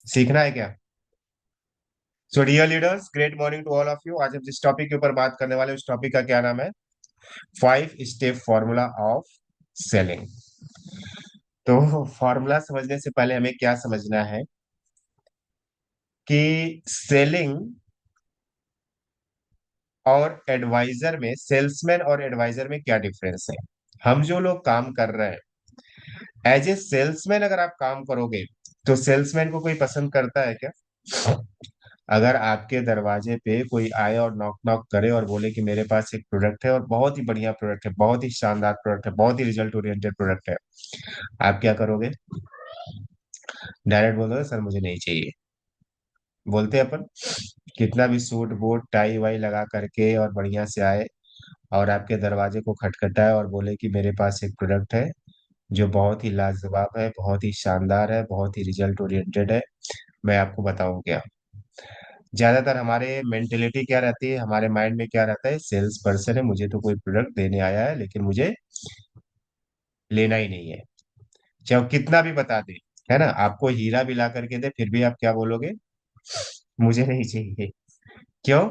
सीखना है क्या? So dear leaders, great morning to all of you. आज हम जिस टॉपिक के ऊपर बात करने वाले हैं, उस टॉपिक का क्या नाम है? 5 स्टेप फॉर्मूला ऑफ सेलिंग। तो फॉर्मूला समझने से पहले हमें क्या समझना है कि सेलिंग और एडवाइजर में, सेल्समैन और एडवाइजर में क्या डिफरेंस है। हम जो लोग काम कर रहे हैं, एज ए सेल्समैन अगर आप काम करोगे तो सेल्समैन को कोई पसंद करता है क्या? अगर आपके दरवाजे पे कोई आए और नॉक नॉक करे और बोले कि मेरे पास एक प्रोडक्ट है और बहुत ही बढ़िया प्रोडक्ट है, बहुत ही शानदार प्रोडक्ट है, बहुत ही रिजल्ट ओरिएंटेड प्रोडक्ट है, आप क्या करोगे? डायरेक्ट बोल दोगे सर मुझे नहीं चाहिए। बोलते हैं अपन। कितना भी सूट बूट टाई वाई लगा करके और बढ़िया से आए और आपके दरवाजे को खटखटाए और बोले कि मेरे पास एक प्रोडक्ट है जो बहुत ही लाजवाब है, बहुत ही शानदार है, बहुत ही रिजल्ट ओरिएंटेड है, मैं आपको बताऊं क्या? ज्यादातर हमारे मेंटेलिटी क्या रहती है, हमारे माइंड में क्या रहता है, सेल्स पर्सन है, मुझे तो कोई प्रोडक्ट देने आया है लेकिन मुझे लेना ही नहीं है। चाहे वो कितना भी बता दे, है ना, आपको हीरा भी ला करके दे फिर भी आप क्या बोलोगे? मुझे नहीं चाहिए। क्यों?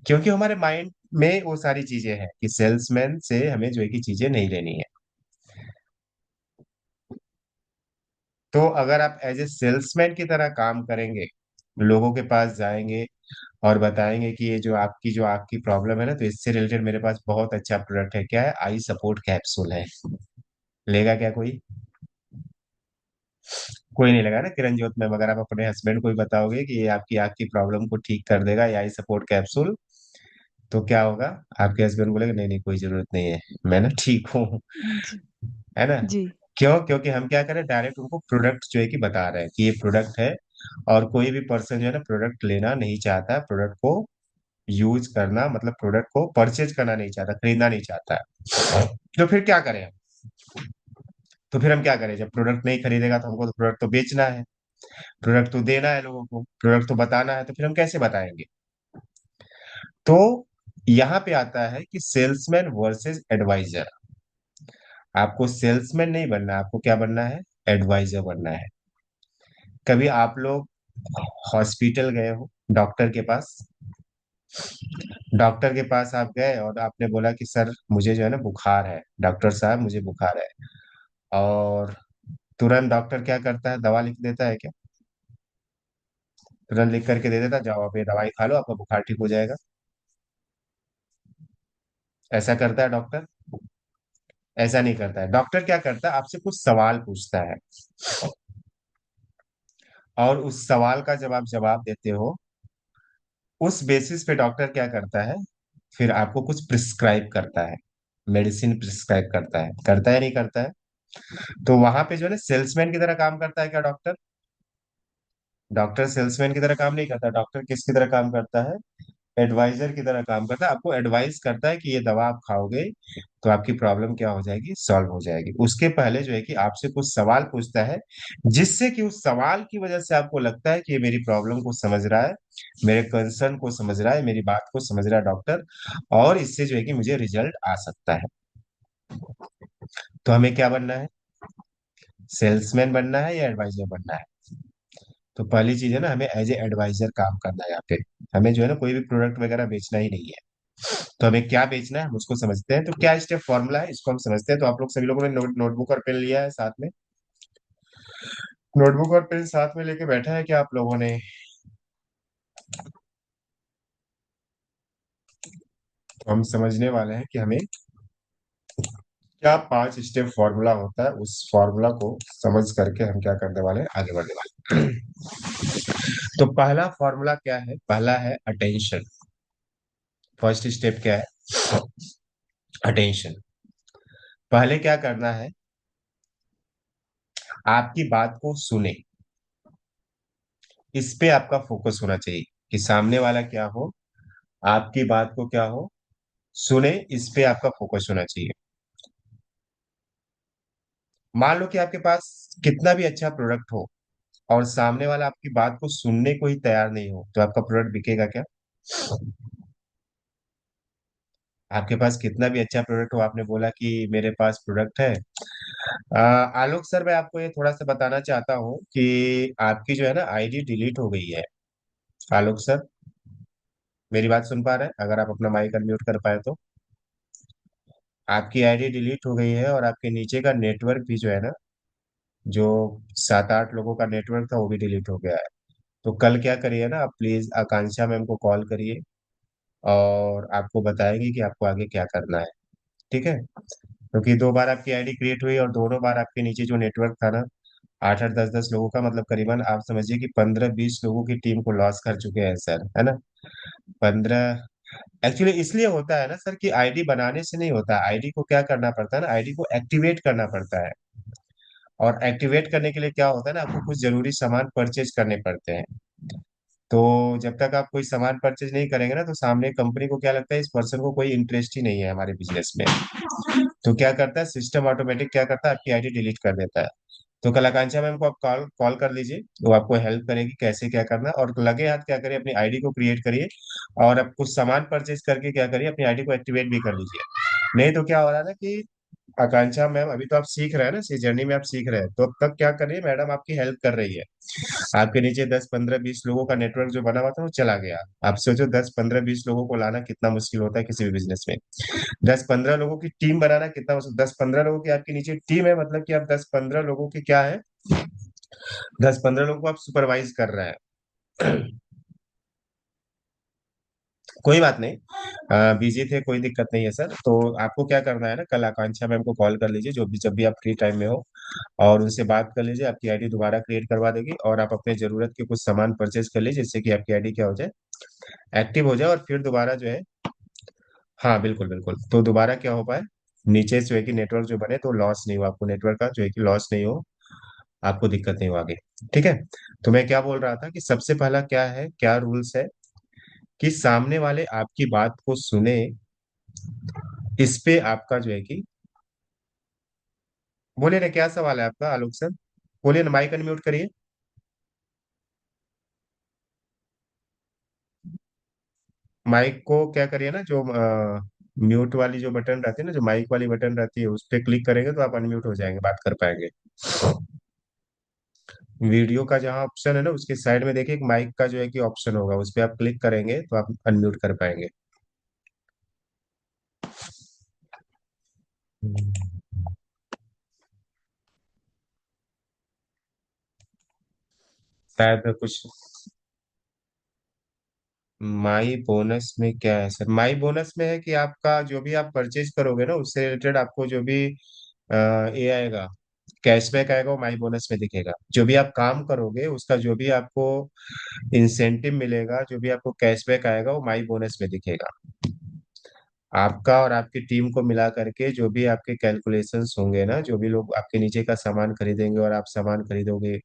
क्योंकि हमारे माइंड में वो सारी चीजें हैं कि सेल्समैन से हमें जो है कि चीजें नहीं लेनी है। तो अगर आप एज ए सेल्समैन की तरह काम करेंगे, लोगों के पास जाएंगे और बताएंगे कि ये जो आपकी प्रॉब्लम है ना, तो इससे रिलेटेड मेरे पास बहुत अच्छा प्रोडक्ट है, क्या है, आई सपोर्ट कैप्सूल है। लेगा क्या कोई? कोई नहीं लगा ना किरण जोत में। मगर आप अपने हस्बैंड को भी बताओगे कि ये आपकी आँख की प्रॉब्लम को ठीक कर देगा, ये आई सपोर्ट कैप्सूल, तो क्या होगा? आपके हस्बैंड बोलेगा नहीं नहीं कोई जरूरत नहीं है, मैं ना ठीक हूँ। जी। है ना? जी। क्यों? क्योंकि हम क्या करें, डायरेक्ट उनको प्रोडक्ट जो है कि बता रहे हैं कि ये प्रोडक्ट है। और कोई भी पर्सन जो है ना प्रोडक्ट लेना नहीं चाहता, प्रोडक्ट को यूज करना मतलब प्रोडक्ट को परचेज करना नहीं चाहता, खरीदना नहीं चाहता है। तो फिर क्या करें हम? तो फिर हम क्या करें, जब प्रोडक्ट नहीं खरीदेगा तो हमको तो प्रोडक्ट तो बेचना है, प्रोडक्ट तो देना है लोगों को, प्रोडक्ट तो बताना है, तो फिर हम कैसे बताएंगे? तो यहाँ पे आता है कि सेल्समैन वर्सेस एडवाइजर। आपको सेल्समैन नहीं बनना, आपको क्या बनना है? एडवाइजर बनना है। कभी आप लोग हॉस्पिटल गए हो, डॉक्टर के पास? डॉक्टर के पास आप गए और आपने बोला कि सर मुझे जो है ना बुखार है, डॉक्टर साहब मुझे बुखार है। और तुरंत डॉक्टर क्या करता है, दवा लिख देता है क्या? तुरंत लिख करके दे देता, जाओ आप ये दवाई खा लो, आपका बुखार ठीक हो जाएगा। ऐसा करता है डॉक्टर? ऐसा नहीं करता है। डॉक्टर क्या करता है, आपसे कुछ सवाल पूछता है और उस सवाल का जब आप जवाब देते हो, उस बेसिस पे डॉक्टर क्या करता है, फिर आपको कुछ प्रिस्क्राइब करता है, मेडिसिन प्रिस्क्राइब करता है नहीं करता है? तो वहां पे जो है ना सेल्समैन की तरह काम करता है क्या डॉक्टर? डॉक्टर सेल्समैन की तरह काम नहीं करता। डॉक्टर किसकी तरह काम करता है? एडवाइजर की तरह काम करता है। आपको एडवाइस करता है कि ये दवा आप खाओगे तो आपकी प्रॉब्लम क्या हो जाएगी, सॉल्व हो जाएगी। उसके पहले जो है कि आपसे कुछ सवाल पूछता है, जिससे कि उस सवाल की वजह से आपको लगता है कि ये मेरी प्रॉब्लम को समझ रहा है, मेरे कंसर्न को समझ रहा है, मेरी बात को समझ रहा है डॉक्टर, और इससे जो है कि मुझे रिजल्ट आ सकता है। तो हमें क्या बनना है? सेल्समैन बनना है या एडवाइजर बनना है? तो पहली चीज है ना, हमें एज ए एडवाइजर काम करना है यहाँ पे। हमें जो है ना कोई भी प्रोडक्ट वगैरह बेचना ही नहीं है। तो हमें क्या बेचना है हम उसको समझते हैं। तो क्या स्टेप फॉर्मूला है इसको हम समझते हैं। तो आप लोग सभी लोगों ने नोटबुक और पेन लिया है साथ में? नोटबुक और पेन साथ में लेके बैठा है क्या आप लोगों ने? तो हम समझने वाले हैं कि हमें क्या 5 स्टेप फॉर्मूला होता है, उस फॉर्मूला को समझ करके हम क्या करने वाले हैं, आगे बढ़ने वाले हैं। तो पहला फॉर्मूला क्या है? पहला है अटेंशन। फर्स्ट स्टेप क्या है? अटेंशन। पहले क्या करना है, आपकी बात को सुने, इस पे आपका फोकस होना चाहिए कि सामने वाला क्या हो, आपकी बात को क्या हो, सुने, इस पे आपका फोकस होना चाहिए। मान लो कि आपके पास कितना भी अच्छा प्रोडक्ट हो और सामने वाला आपकी बात को सुनने को ही तैयार नहीं हो, तो आपका प्रोडक्ट बिकेगा क्या? आपके पास कितना भी अच्छा प्रोडक्ट हो, आपने बोला कि मेरे पास प्रोडक्ट है। आलोक सर, मैं आपको ये थोड़ा सा बताना चाहता हूँ कि आपकी जो है ना आईडी डिलीट हो गई है। आलोक सर, मेरी बात सुन पा रहे हैं? अगर आप अपना माइक अनम्यूट कर पाए तो। आपकी आईडी डिलीट हो गई है और आपके नीचे का नेटवर्क भी जो है ना, जो 7 8 लोगों का नेटवर्क था वो भी डिलीट हो गया है। तो कल क्या करिए ना, आप प्लीज आकांक्षा मैम को कॉल करिए और आपको बताएंगे कि आपको आगे क्या करना है। ठीक है? क्योंकि 2 बार आपकी आईडी क्रिएट हुई और दोनों बार आपके नीचे जो नेटवर्क था ना, 8 8 10 10 लोगों का, मतलब करीबन आप समझिए कि 15 20 लोगों की टीम को लॉस कर चुके हैं सर, है ना। 15। एक्चुअली इसलिए होता है ना सर कि आईडी बनाने से नहीं होता, आईडी को क्या करना पड़ता है ना, आईडी को एक्टिवेट करना पड़ता है। और एक्टिवेट करने के लिए क्या होता है ना, आपको कुछ जरूरी सामान परचेज करने पड़ते हैं। तो जब तक आप कोई सामान परचेज नहीं करेंगे ना, तो सामने कंपनी को क्या लगता है, इस पर्सन को कोई इंटरेस्ट ही नहीं है हमारे बिजनेस में। तो क्या करता है सिस्टम, ऑटोमेटिक क्या करता है, आपकी आईडी डिलीट कर देता है। तो कल आकांक्षा मैम को आप कॉल कॉल कर लीजिए, वो आपको हेल्प करेगी कैसे क्या करना है। और लगे हाथ क्या करिए, अपनी आईडी को क्रिएट करिए और आप कुछ सामान परचेज करके क्या करिए, अपनी आईडी को एक्टिवेट भी कर लीजिए। नहीं तो क्या हो रहा है ना कि आकांक्षा मैम, अभी तो आप सीख रहे हैं ना, इस जर्नी में आप सीख रहे हैं, तो अब तक क्या कर रही है मैडम, आपकी हेल्प कर रही है। आपके नीचे 10 15 20 लोगों का नेटवर्क जो बना हुआ था वो चला गया। आप सोचो 10 15 20 लोगों को लाना कितना मुश्किल होता है किसी भी बिजनेस में। 10 15 लोगों की टीम बनाना कितना मुश्किल, 10 15 लोगों की आपके नीचे टीम है, मतलब कि आप 10 15 लोगों की क्या है, 10 15 लोगों को आप सुपरवाइज कर रहे हैं। कोई बात नहीं, बिजी थे, कोई दिक्कत नहीं है सर। तो आपको क्या करना है ना, कल आकांक्षा मैम को कॉल कर लीजिए, जो भी जब भी आप फ्री टाइम में हो, और उनसे बात कर लीजिए, आपकी आईडी दोबारा क्रिएट करवा देगी और आप अपने जरूरत के कुछ सामान परचेज कर लीजिए, जिससे कि आपकी आईडी क्या हो जाए, एक्टिव हो जाए और फिर दोबारा जो है। हाँ बिल्कुल बिल्कुल, तो दोबारा क्या हो पाए, नीचे जो है कि नेटवर्क जो बने तो लॉस नहीं हो, आपको नेटवर्क का जो है कि लॉस नहीं हो, आपको दिक्कत नहीं हो आगे। ठीक है? तो मैं क्या बोल रहा था कि सबसे पहला क्या है, क्या रूल्स है कि सामने वाले आपकी बात को सुने, इस पे आपका जो है कि, बोलिए ना क्या सवाल है आपका आलोक सर, बोलिए ना, माइक अनम्यूट करिए। माइक को क्या करिए ना, जो म्यूट वाली जो बटन रहती है ना, जो माइक वाली बटन रहती है, उस पर क्लिक करेंगे तो आप अनम्यूट हो जाएंगे, बात कर पाएंगे। वीडियो का जहाँ ऑप्शन है ना, उसके साइड में देखिए एक माइक का जो है कि ऑप्शन होगा, उस पर आप क्लिक करेंगे तो आप अनम्यूट कर पाएंगे। शायद कुछ। माई बोनस में क्या है सर, माई बोनस में है कि आपका जो भी आप परचेज करोगे ना, उससे रिलेटेड आपको जो भी ये आएगा, कैशबैक आएगा, वो माई बोनस में दिखेगा। जो भी आप काम करोगे उसका जो भी आपको इंसेंटिव मिलेगा, जो भी आपको कैशबैक आएगा, वो माई बोनस में दिखेगा। आपका और आपकी टीम को मिला करके जो भी आपके कैलकुलेशंस होंगे ना, जो भी लोग आपके नीचे का सामान खरीदेंगे और आप सामान खरीदोगे,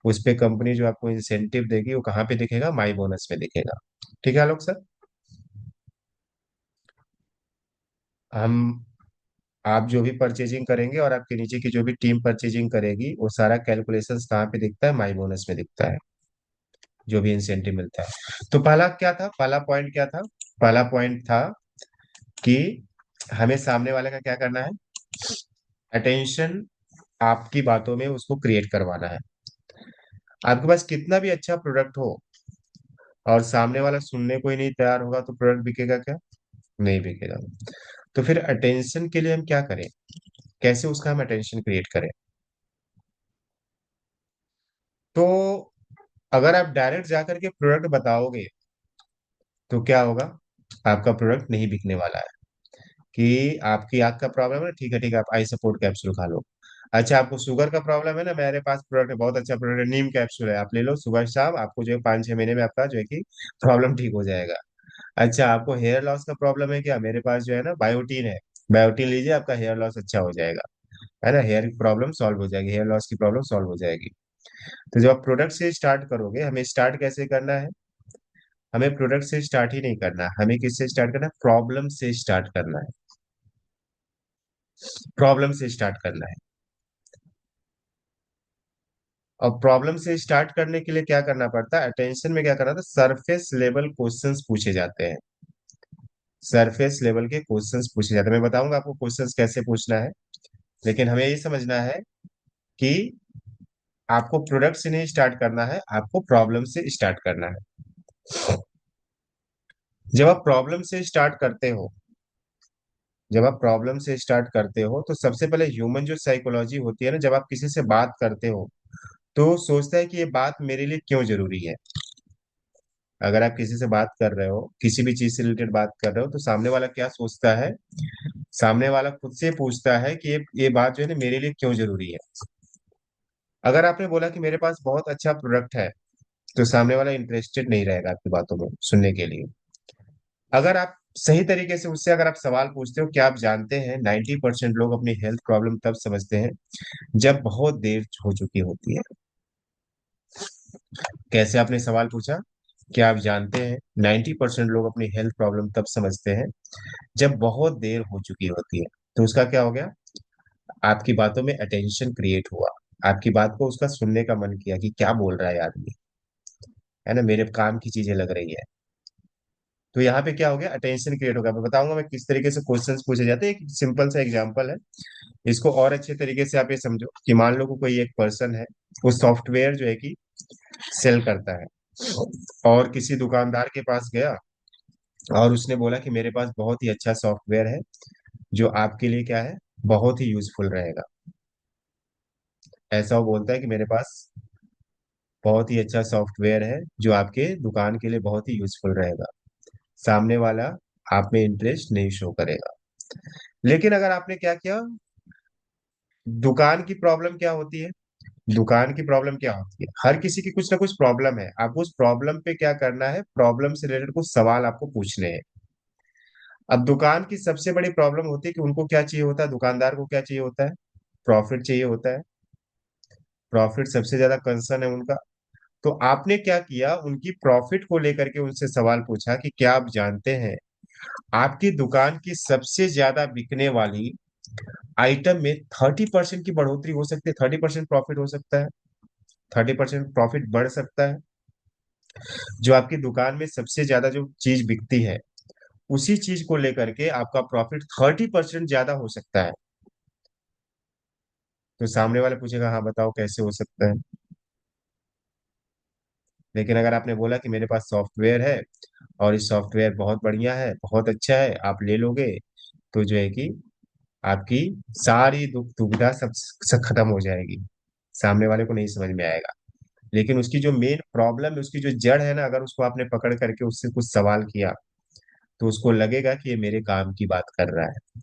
उस पे कंपनी जो आपको इंसेंटिव देगी वो कहाँ पे दिखेगा, माई बोनस में दिखेगा। ठीक है आलोक सर? हम आप जो भी परचेजिंग करेंगे और आपके नीचे की जो भी टीम परचेजिंग करेगी, वो सारा कैलकुलेशंस कहाँ पे दिखता है, माई बोनस में दिखता है, जो भी इंसेंटिव मिलता है। तो पहला क्या था, पहला पॉइंट क्या था, पहला पॉइंट था कि हमें सामने वाले का क्या करना है, अटेंशन, आपकी बातों में उसको क्रिएट करवाना है। आपके पास कितना भी अच्छा प्रोडक्ट हो और सामने वाला सुनने को ही नहीं तैयार होगा, तो प्रोडक्ट बिकेगा क्या? नहीं बिकेगा। तो फिर अटेंशन के लिए हम क्या करें, कैसे उसका हम अटेंशन क्रिएट करें? तो अगर आप डायरेक्ट जाकर के प्रोडक्ट बताओगे तो क्या होगा, आपका प्रोडक्ट नहीं बिकने वाला है। कि आपकी आंख का प्रॉब्लम है, ठीक है ठीक है, आप आई सपोर्ट कैप्सूल खा लो। अच्छा, आपको शुगर का प्रॉब्लम है ना, मेरे पास प्रोडक्ट है, बहुत अच्छा प्रोडक्ट है, नीम कैप्सूल है, आप ले लो सुबह शाम, आपको जो है 5 6 महीने में आपका जो है कि प्रॉब्लम ठीक हो जाएगा। अच्छा, आपको हेयर लॉस का प्रॉब्लम है क्या, मेरे पास जो है ना बायोटीन है, बायोटीन लीजिए, आपका हेयर लॉस अच्छा हो जाएगा, है ना, हेयर प्रॉब्लम सॉल्व हो जाएगी, हेयर लॉस की प्रॉब्लम सॉल्व हो जाएगी। तो जब आप प्रोडक्ट से स्टार्ट करोगे, हमें स्टार्ट कैसे करना है, हमें प्रोडक्ट से स्टार्ट ही नहीं करना, हमें किससे स्टार्ट करना है, प्रॉब्लम से स्टार्ट करना है, प्रॉब्लम से स्टार्ट करना है। और प्रॉब्लम से स्टार्ट करने के लिए क्या करना पड़ता है, अटेंशन में क्या करना था, सरफेस लेवल क्वेश्चंस पूछे जाते हैं। सरफेस लेवल के क्वेश्चंस पूछे जाते हैं। मैं बताऊंगा आपको क्वेश्चंस कैसे पूछना है, लेकिन हमें ये समझना है कि आपको प्रोडक्ट से नहीं स्टार्ट करना है, आपको प्रॉब्लम से स्टार्ट करना है। जब आप प्रॉब्लम से स्टार्ट करते हो जब आप प्रॉब्लम से स्टार्ट करते हो तो सबसे पहले ह्यूमन जो साइकोलॉजी होती है ना, जब आप किसी से बात करते हो तो सोचता है कि ये बात मेरे लिए क्यों जरूरी है। अगर आप किसी से बात कर रहे हो, किसी भी चीज से रिलेटेड बात कर रहे हो, तो सामने वाला क्या सोचता है? सामने वाला खुद से पूछता है कि ये बात जो है ना मेरे लिए क्यों जरूरी है। अगर आपने बोला कि मेरे पास बहुत अच्छा प्रोडक्ट है, तो सामने वाला इंटरेस्टेड नहीं रहेगा आपकी बातों में सुनने के लिए। अगर आप सही तरीके से उससे अगर आप सवाल पूछते हो, क्या आप जानते हैं 90% लोग अपनी हेल्थ प्रॉब्लम तब समझते हैं जब बहुत देर हो चुकी होती है। कैसे आपने सवाल पूछा? क्या आप जानते हैं 90% लोग अपनी हेल्थ प्रॉब्लम तब समझते हैं जब बहुत देर हो चुकी होती है। तो उसका क्या हो गया? आपकी बातों में अटेंशन क्रिएट हुआ, आपकी बात को उसका सुनने का मन किया कि क्या बोल रहा है आदमी, है ना, मेरे काम की चीजें लग रही है। तो यहाँ पे क्या हो गया? अटेंशन क्रिएट हो गया। मैं बताऊंगा मैं किस तरीके से क्वेश्चंस पूछे जाते हैं। एक सिंपल सा एग्जांपल है, इसको और अच्छे तरीके से आप ये समझो कि मान लो कि कोई एक पर्सन है, वो सॉफ्टवेयर जो है कि सेल करता है, और किसी दुकानदार के पास गया और उसने बोला कि मेरे पास बहुत ही अच्छा सॉफ्टवेयर है जो आपके लिए क्या है, बहुत ही यूजफुल रहेगा। ऐसा वो बोलता है कि मेरे पास बहुत ही अच्छा सॉफ्टवेयर है जो आपके दुकान के लिए बहुत ही यूजफुल रहेगा। सामने वाला आप में इंटरेस्ट नहीं शो करेगा। लेकिन अगर आपने क्या किया, दुकान की प्रॉब्लम क्या होती है? दुकान की प्रॉब्लम क्या होती है? हर किसी की कुछ ना कुछ प्रॉब्लम है। आपको उस प्रॉब्लम पे क्या करना है, प्रॉब्लम से रिलेटेड कुछ सवाल आपको पूछने हैं। अब दुकान की सबसे बड़ी प्रॉब्लम होती है कि उनको क्या चाहिए होता है, दुकानदार को क्या चाहिए होता है? प्रॉफिट चाहिए होता है। प्रॉफिट सबसे ज्यादा कंसर्न है उनका। तो आपने क्या किया, उनकी प्रॉफिट को लेकर के उनसे सवाल पूछा कि क्या आप जानते हैं आपकी दुकान की सबसे ज्यादा बिकने वाली आइटम में 30% की बढ़ोतरी हो सकती है, 30% प्रॉफिट हो सकता है, 30% प्रॉफिट बढ़ सकता है। जो आपकी दुकान में सबसे ज्यादा जो चीज बिकती है, उसी चीज को लेकर के आपका प्रॉफिट 30% ज्यादा हो सकता है। तो सामने वाले पूछेगा हाँ बताओ कैसे हो सकता है। लेकिन अगर आपने बोला कि मेरे पास सॉफ्टवेयर है और इस सॉफ्टवेयर बहुत बढ़िया है, बहुत अच्छा है, आप ले लोगे, तो जो है कि आपकी सारी दुख दुविधा सब खत्म हो जाएगी। सामने वाले को नहीं समझ में आएगा। लेकिन उसकी जो मेन प्रॉब्लम है, उसकी जो जड़ है ना, अगर उसको आपने पकड़ करके उससे कुछ सवाल किया, तो उसको लगेगा कि ये मेरे काम की बात कर रहा है।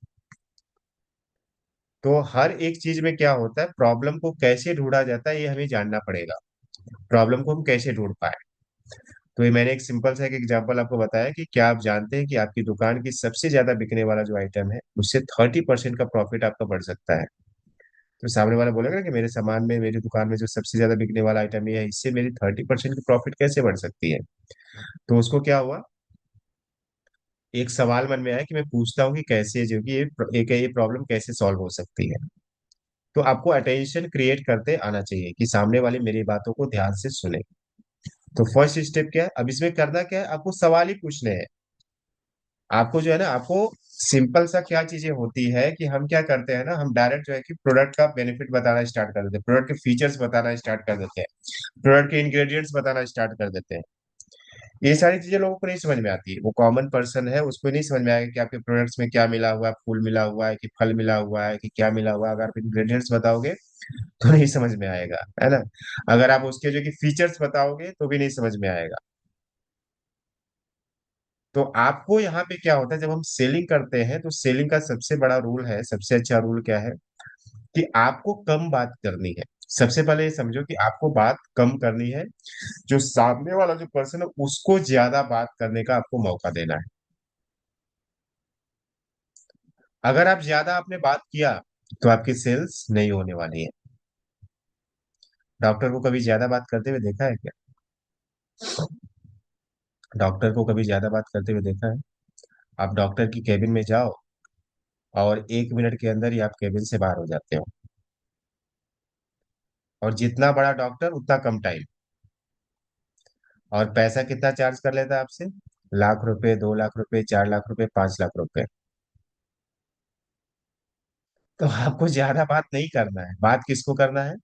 तो हर एक चीज में क्या होता है, प्रॉब्लम को कैसे ढूंढा जाता है ये हमें जानना पड़ेगा। प्रॉब्लम को हम कैसे ढूंढ पाए। तो ये मैंने एक सिंपल सा एक एग्जांपल आपको बताया कि क्या आप जानते हैं कि आपकी दुकान की सबसे ज्यादा बिकने वाला जो आइटम है, उससे 30% का प्रॉफिट आपका बढ़ सकता है। तो सामने वाला बोलेगा ना कि मेरे सामान में, मेरी दुकान में जो सबसे ज्यादा बिकने वाला आइटम ये है, इससे मेरी 30% की प्रॉफिट कैसे बढ़ सकती है। तो उसको क्या हुआ, एक सवाल मन में आया कि मैं पूछता हूँ कि कैसे जो कि ये प्रॉब्लम कैसे सॉल्व हो सकती है। तो आपको अटेंशन क्रिएट करते आना चाहिए कि सामने वाले मेरी बातों को ध्यान से सुने। तो फर्स्ट स्टेप क्या है, अब इसमें करना क्या है, आपको सवाल ही पूछने हैं। आपको जो है ना, आपको सिंपल सा क्या चीजें होती है कि हम क्या करते हैं ना, हम डायरेक्ट जो है कि प्रोडक्ट का बेनिफिट बताना स्टार्ट कर देते हैं, प्रोडक्ट के फीचर्स बताना स्टार्ट कर देते हैं, प्रोडक्ट के इंग्रेडिएंट्स बताना स्टार्ट कर देते हैं। ये सारी चीजें लोगों को नहीं समझ में आती है। वो कॉमन पर्सन है, उसको नहीं समझ में आएगा कि आपके प्रोडक्ट्स में क्या मिला हुआ है, फूल मिला हुआ है कि फल मिला हुआ है कि क्या मिला हुआ है। अगर आप इंग्रेडिएंट्स बताओगे तो नहीं समझ में आएगा, है ना। अगर आप उसके जो कि फीचर्स बताओगे तो भी नहीं समझ में आएगा। तो आपको यहाँ पे क्या होता है, जब हम सेलिंग करते हैं तो सेलिंग का सबसे बड़ा रूल है, सबसे अच्छा रूल क्या है, कि आपको कम बात करनी है। सबसे पहले ये समझो कि आपको बात कम करनी है, जो सामने वाला जो पर्सन है उसको ज्यादा बात करने का आपको मौका देना है। अगर आप ज्यादा आपने बात किया तो आपकी सेल्स नहीं होने वाली है। डॉक्टर को कभी ज्यादा बात करते हुए देखा है क्या? डॉक्टर को कभी ज्यादा बात करते हुए देखा है? आप डॉक्टर की केबिन में जाओ और 1 मिनट के अंदर ही आप केबिन से बाहर हो जाते हो। और जितना बड़ा डॉक्टर उतना कम टाइम। और पैसा कितना चार्ज कर लेता है आपसे? 1 लाख रुपए, 2 लाख रुपए, 4 लाख रुपए, 5 लाख रुपए। तो आपको ज्यादा बात नहीं करना है। बात किसको करना है?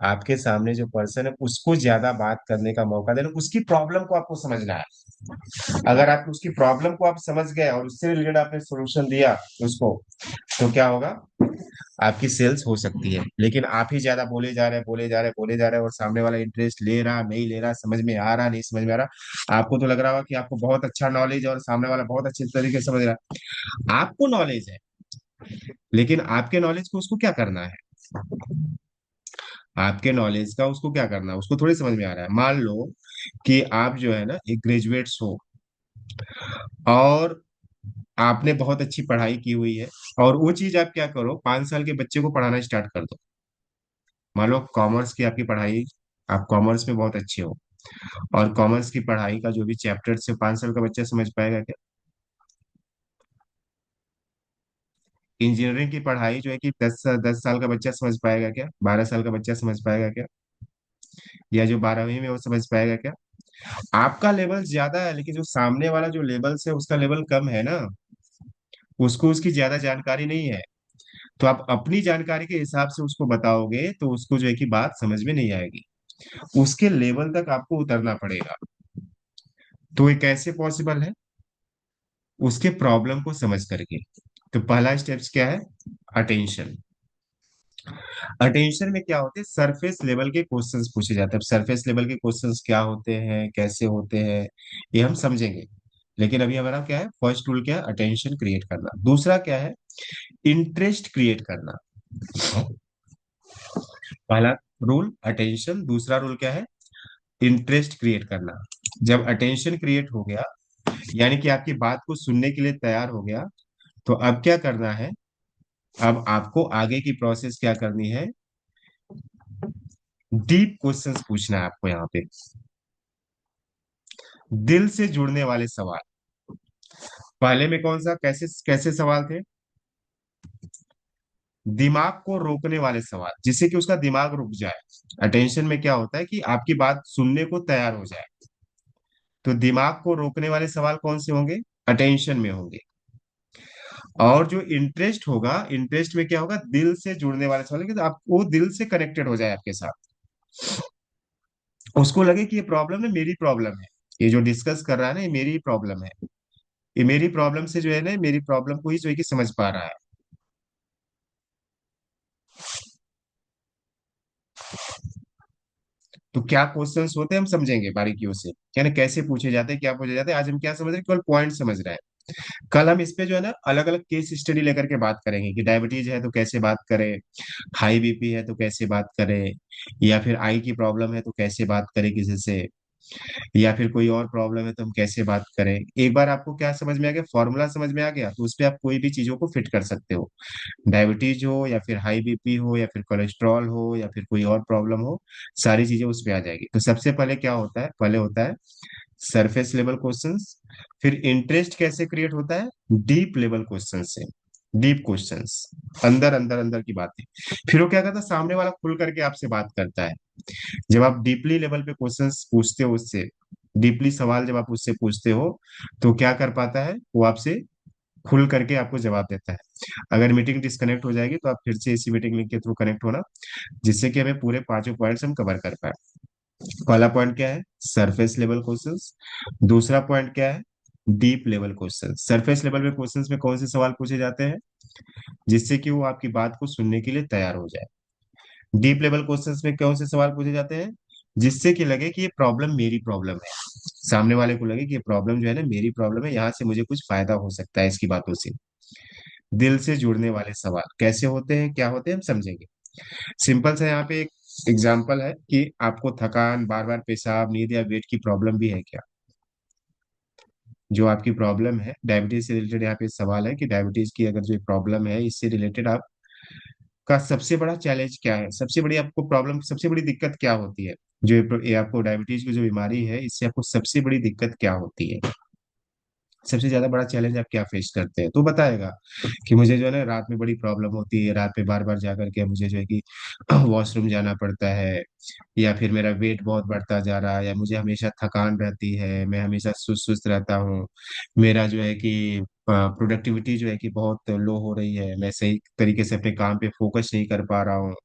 आपके सामने जो पर्सन है उसको ज्यादा बात करने का मौका देना, उसकी प्रॉब्लम को आपको समझना है। अगर आप उसकी प्रॉब्लम को आप समझ गए और उससे रिलेटेड आपने सोल्यूशन दिया उसको, तो क्या होगा? आपकी सेल्स हो सकती है। लेकिन आप ही ज्यादा बोले जा रहे हैं, बोले जा रहे हैं, बोले जा रहे हैं, और सामने वाला इंटरेस्ट ले रहा नहीं ले रहा, समझ में आ रहा नहीं समझ में आ रहा। आपको तो लग रहा होगा कि आपको बहुत अच्छा नॉलेज है और सामने वाला बहुत अच्छे तरीके से समझ रहा है। आपको नॉलेज है, लेकिन आपके नॉलेज को उसको क्या करना है? आपके नॉलेज का उसको क्या करना है, उसको थोड़ी समझ में आ रहा है। मान लो कि आप जो है ना एक ग्रेजुएट्स हो, और आपने बहुत अच्छी पढ़ाई की हुई है, और वो चीज आप क्या करो, 5 साल के बच्चे को पढ़ाना स्टार्ट कर दो। मान लो कॉमर्स की आपकी पढ़ाई, आप कॉमर्स में बहुत अच्छे हो, और कॉमर्स की पढ़ाई का जो भी चैप्टर से 5 साल का बच्चा समझ पाएगा क्या? इंजीनियरिंग की पढ़ाई जो है कि 10 साल का बच्चा समझ पाएगा क्या? 12 साल का बच्चा समझ पाएगा क्या? या जो 12वीं में वो समझ पाएगा क्या? आपका लेवल ज्यादा है, लेकिन जो सामने वाला जो लेवल से उसका लेवल कम है ना, उसको उसकी ज्यादा जानकारी नहीं है। तो आप अपनी जानकारी के हिसाब से उसको बताओगे तो उसको जो है कि बात समझ में नहीं आएगी। उसके लेवल तक आपको उतरना पड़ेगा। तो ये कैसे पॉसिबल है? उसके प्रॉब्लम को समझ करके। तो पहला स्टेप्स क्या है? अटेंशन। अटेंशन में क्या होते हैं? सरफेस लेवल के क्वेश्चंस पूछे जाते हैं। सरफेस लेवल के क्वेश्चंस क्या होते हैं, कैसे होते हैं, ये हम समझेंगे। लेकिन अभी हमारा क्या है? फर्स्ट रूल क्या है? अटेंशन क्रिएट करना। दूसरा क्या है? इंटरेस्ट क्रिएट करना। पहला रूल अटेंशन, दूसरा रूल क्या है? इंटरेस्ट क्रिएट करना। जब अटेंशन क्रिएट हो गया, यानी कि आपकी बात को सुनने के लिए तैयार हो गया, तो अब क्या करना है? अब आपको आगे की प्रोसेस क्या करनी है? डीप क्वेश्चंस पूछना है आपको यहाँ पे, दिल से जुड़ने वाले सवाल। पहले में कौन सा, कैसे कैसे सवाल थे? दिमाग को रोकने वाले सवाल, जिससे कि उसका दिमाग रुक जाए। अटेंशन में क्या होता है कि आपकी बात सुनने को तैयार हो जाए। तो दिमाग को रोकने वाले सवाल कौन से होंगे? अटेंशन में होंगे। और जो इंटरेस्ट होगा, इंटरेस्ट में क्या होगा? दिल से जुड़ने वाले सवाल, कि आप वो दिल से कनेक्टेड हो जाए आपके साथ, उसको लगे कि ये प्रॉब्लम है, मेरी प्रॉब्लम है, ये जो डिस्कस कर रहा है ना, ये मेरी प्रॉब्लम है, ये मेरी प्रॉब्लम से जो है ना, मेरी प्रॉब्लम को ही जो है कि समझ पा रहा है। तो क्या क्वेश्चंस होते हैं हम समझेंगे बारीकियों से, यानी कैसे पूछे जाते हैं, क्या पूछे जाते हैं। आज हम क्या समझ रहे हैं? केवल पॉइंट समझ रहे हैं। कल हम इस पे जो है ना अलग अलग केस स्टडी लेकर के बात करेंगे, कि डायबिटीज है तो कैसे बात करें, हाई बीपी है तो कैसे बात करें, या फिर आई की प्रॉब्लम है तो कैसे बात करें किसी से, या फिर कोई और प्रॉब्लम है तो हम कैसे बात करें। एक बार आपको क्या समझ में आ गया, फॉर्मूला समझ में आ गया, तो उस पर आप कोई भी चीजों को फिट कर सकते हो। डायबिटीज हो, या फिर हाई बीपी हो, या फिर कोलेस्ट्रॉल हो, या फिर कोई और प्रॉब्लम हो, सारी चीजें उस पे आ जाएगी। तो सबसे पहले क्या होता है? पहले होता है सरफेस लेवल क्वेश्चंस। फिर इंटरेस्ट कैसे क्रिएट होता है? डीप लेवल क्वेश्चन से। डीप क्वेश्चंस, अंदर अंदर अंदर की बातें। फिर वो क्या करता है? सामने वाला खुल करके आपसे बात करता है। जब आप डीपली लेवल पे क्वेश्चंस पूछते हो उससे, डीपली सवाल जब आप उससे पूछते हो, तो क्या कर पाता है वो? आपसे खुल करके आपको जवाब देता है। अगर मीटिंग डिस्कनेक्ट हो जाएगी तो आप फिर से इसी मीटिंग लिंक के थ्रू कनेक्ट होना, जिससे कि हमें पूरे पांचों पॉइंट्स हम कवर कर पाए। पहला पॉइंट क्या है? Surface level questions. दूसरा पॉइंट क्या है? Deep level questions. Surface level में क्वेश्चंस में कौन से सवाल पूछे जाते हैं? जिससे कि वो आपकी बात को सुनने के लिए तैयार हो जाए। डीप लेवल क्वेश्चंस में कौन से सवाल पूछे जाते हैं? जिससे कि लगे कि ये प्रॉब्लम मेरी प्रॉब्लम है, सामने वाले को लगे कि ये प्रॉब्लम जो है ना मेरी प्रॉब्लम है, यहाँ से मुझे कुछ फायदा हो सकता है इसकी बातों से। दिल से जुड़ने वाले सवाल कैसे होते हैं, क्या होते हैं, हम समझेंगे। सिंपल सा यहाँ पे एक एग्जाम्पल है कि आपको थकान, बार बार पेशाब, नींद या वेट की प्रॉब्लम भी है क्या? जो आपकी प्रॉब्लम है डायबिटीज से रिलेटेड, यहाँ पे सवाल है कि डायबिटीज की अगर जो प्रॉब्लम है इससे रिलेटेड आप का सबसे बड़ा चैलेंज क्या है, सबसे बड़ी आपको प्रॉब्लम, सबसे बड़ी दिक्कत क्या होती है? जो ये आपको डायबिटीज की जो बीमारी है, इससे आपको सबसे बड़ी दिक्कत क्या होती है? सबसे ज्यादा बड़ा चैलेंज आप क्या फेस करते हैं, तो बताएगा कि मुझे जो है ना रात में बड़ी प्रॉब्लम होती है, रात में बार बार जा करके मुझे जो है कि वॉशरूम जाना पड़ता है, या फिर मेरा वेट बहुत बढ़ता जा रहा है, या मुझे हमेशा थकान रहती है, मैं हमेशा सुस्त सुस्त रहता हूँ, मेरा जो है कि प्रोडक्टिविटी जो है कि बहुत लो हो रही है, मैं सही तरीके से अपने काम पे फोकस नहीं कर पा रहा हूँ,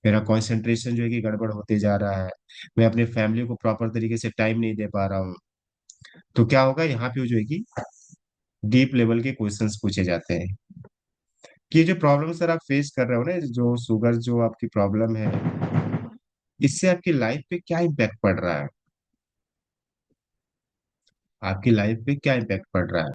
मेरा कंसंट्रेशन जो है कि गड़बड़ होते जा रहा है, मैं अपने फैमिली को प्रॉपर तरीके से टाइम नहीं दे पा रहा हूँ। तो क्या होगा यहाँ पे जो है कि डीप लेवल के क्वेश्चंस पूछे जाते हैं कि ये जो प्रॉब्लम सर आप फेस कर रहे हो ना, जो शुगर जो आपकी प्रॉब्लम है, इससे आपकी लाइफ पे क्या इम्पैक्ट पड़ रहा है, आपकी लाइफ पे क्या इम्पैक्ट पड़ रहा है।